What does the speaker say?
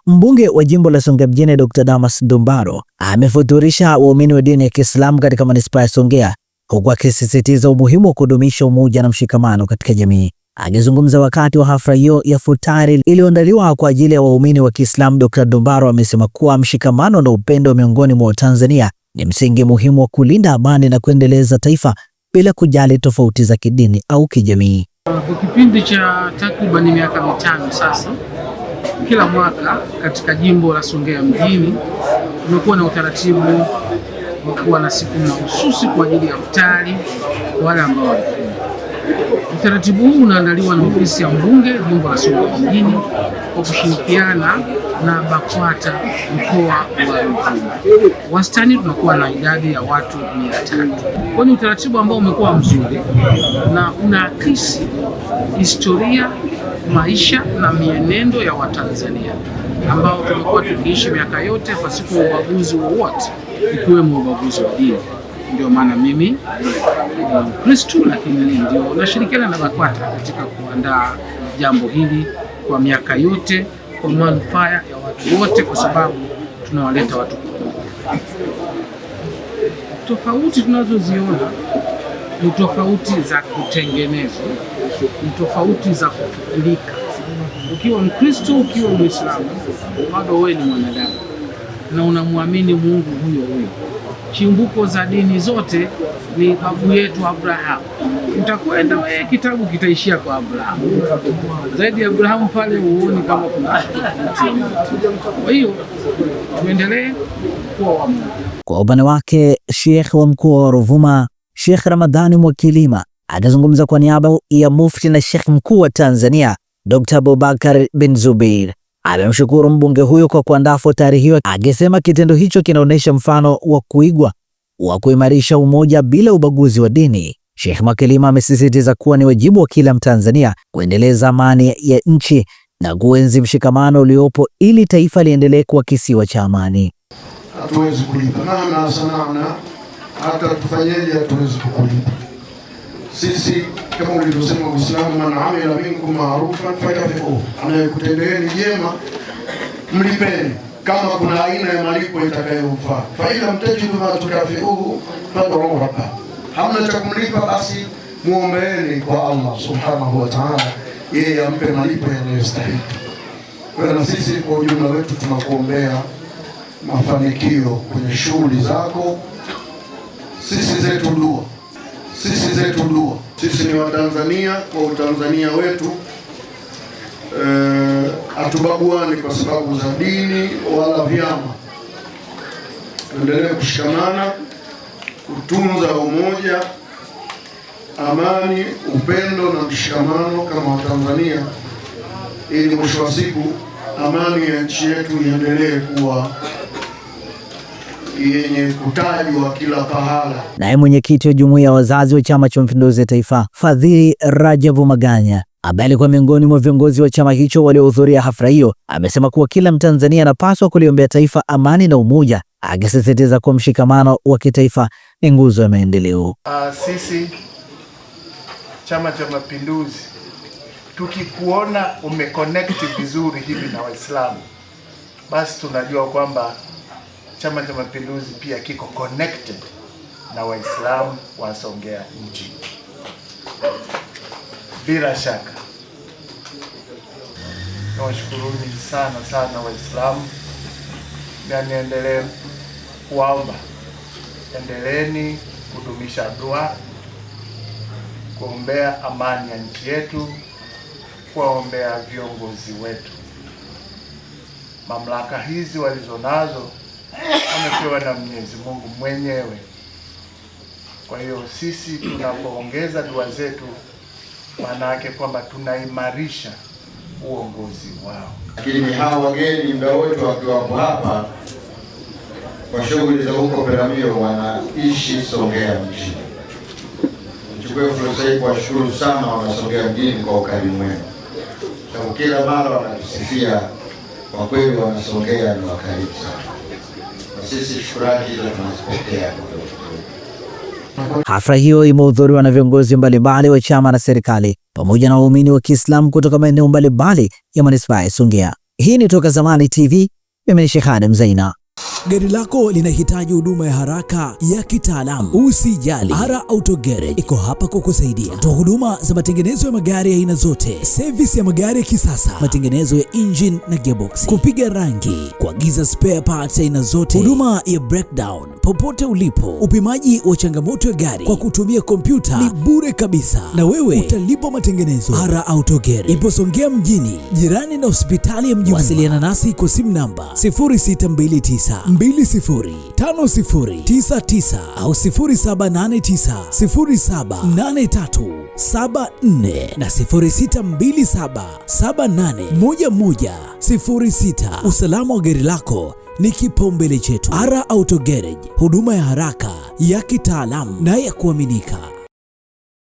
Mbunge wa jimbo la Songea mjini Dr. Damas Ndumbaro amefuturisha waumini wa dini ya Kiislamu katika manispaa ya Songea, huku akisisitiza umuhimu wa kudumisha umoja na mshikamano katika jamii. Akizungumza wakati wa hafla hiyo ya futari iliyoandaliwa kwa ajili ya waumini wa Kiislamu, Dr. Ndumbaro amesema kuwa mshikamano na upendo miongoni mwa Tanzania ni msingi muhimu wa kulinda amani na kuendeleza taifa bila kujali tofauti za kidini au kijamii. Kwa kipindi cha takriban miaka 5 sasa, kila mwaka katika jimbo la Songea mjini tumekuwa na utaratibu wa kuwa na siku mahususi kwa ajili ya futari kwa wale ambao walifunga. Utaratibu huu unaandaliwa na ofisi ya mbunge jimbo la Songea mjini kwa kushirikiana na BAKWATA mkoa wa Ruvuma. Wastani tunakuwa na idadi ya watu 300. Kwa ni utaratibu ambao umekuwa mzuri na unaakisi historia, maisha na mienendo ya Watanzania ambao tumekuwa tukiishi miaka yote pasipo ubaguzi wowote, ikiwemo ubaguzi wa dini. Ndio maana mimi ni Mkristo, lakini ndio nashirikiana na BAKWATA katika kuandaa jambo hili kwa miaka yote kwa manufaa ya watu wote, kwa sababu tunawaleta watu pamoja. Tofauti tunazoziona ni tofauti za kutengenezwa, ni tofauti za kufikirika. Ukiwa Mkristo, ukiwa Muislamu, bado wewe ni mwanadamu na unamwamini Mungu huyo huyo. Chimbuko za dini zote ni babu yetu Abraham. Utakwenda wewe, kitabu kitaishia kwa Abraham. Zaidi ya Abraham pale uone kama kuna. Kwa hiyo tuendelee kuwa wamoja. Kwa upande wake, Sheikh wa mkoa wa Ruvuma, Sheikh Ramadhani Mwakilima, atazungumza kwa niaba ya Mufti na Sheikh mkuu wa Tanzania Dr. Abubakar bin Zubeir. Amemshukuru mbunge huyo kwa kuandaa futari hiyo, akisema kitendo hicho kinaonyesha mfano wa kuigwa wa kuimarisha umoja bila ubaguzi wa dini. Sheikh Mwakilima amesisitiza kuwa ni wajibu wa kila Mtanzania kuendeleza amani ya nchi na kuenzi mshikamano uliopo ili taifa liendelee kuwa kisiwa cha amani. Hatuwezi kulipa na sanana, hata tufanyeje hatuwezi kulipa. Sisi kama ulivyosema Uislamu, man amila minkum ma'rufan fakafi'uhu, anayekutendeeni jema mlipeni kama kuna aina ya malipo itakayomfaa. Fa ila mtajidu ma tukafi'uhu fad'u rabba, hamna cha kumlipa basi muombeeni kwa Allah subhanahu wa ta'ala, yeye ampe malipo yanayostahili. Kwa na sisi kwa ujumla wetu tunakuombea mafanikio kwenye shughuli zako. Sisi zetu dua. Sisi ni Watanzania, kwa Utanzania wetu hatubaguani kwa sababu za dini wala vyama. Tuendelee kushikamana, kutunza umoja, amani, upendo na mshikamano kama Watanzania, ili mwisho wa siku amani ya nchi yetu iendelee kuwa yenye kutajwa kila pahala. Naye mwenyekiti wa jumuiya ya wazazi wa Chama cha Mapinduzi Taifa, Fadhili Rajabu Maganya, ambaye alikuwa miongoni mwa viongozi wa chama hicho waliohudhuria hafla hiyo, amesema kuwa kila Mtanzania anapaswa kuliombea taifa amani na umoja, akisisitiza kuwa mshikamano wa kitaifa ni nguzo ya maendeleo. Sisi Chama cha Mapinduzi tukikuona umeconnect vizuri hivi na Waislamu, basi tunajua kwamba Chama cha Mapinduzi pia kiko connected na Waislamu wa Songea mjini. Bila shaka nawashukuruni sana Waislamu, na niendelee kuomba, endeleeni kudumisha dua, kuombea amani ya nchi yetu, kuombea viongozi wetu. Mamlaka hizi walizonazo amepewa na Mwenyezi Mungu mwenyewe. Kwa hiyo sisi tunapoongeza dua zetu, maana yake kwamba tunaimarisha uongozi wao. Lakini hao wageni muda wote wakiwapo hapa kwa shughuli za huko Peramiho wanaishi Songea mjini. Nichukue fursa hii kuwashukuru sana Wanasongea mjini kwa ukarimu wenu, sababu kila mara wanatusifia, kwa kweli Wanasongea ni wakarimu sana. Sisi shukrani hizo tunazipokea. Hafla hiyo imehudhuriwa na viongozi mbalimbali wa chama na serikali pamoja na waumini wa Kiislamu kutoka maeneo mbalimbali ya manispaa ya Songea. Hii ni Toka Zamani TV. Mimi ni Sheikh Adam Zaina. Gari lako linahitaji huduma ya haraka ya kitaalamu? Usijali, Ara Auto Garage iko hapa kukusaidia. Toa huduma za matengenezo ya magari ya aina zote, service ya magari ya kisasa, matengenezo ya engine na gearbox, kupiga rangi, kuagiza spare parts aina zote, huduma ya breakdown popote ulipo, upimaji wa changamoto ya gari kwa kutumia kompyuta ni bure kabisa, na wewe utalipa matengenezo. Ara Auto Garage ipo Songea mjini, jirani na hospitali ya Mji. Wasiliana nasi kwa simu namba 0629205099 au 0789078374 na 0627781106. Usalama wa gari lako ni kipaumbele chetu. Ara Auto Garage, huduma ya haraka ya kitaalamu na ya kuaminika.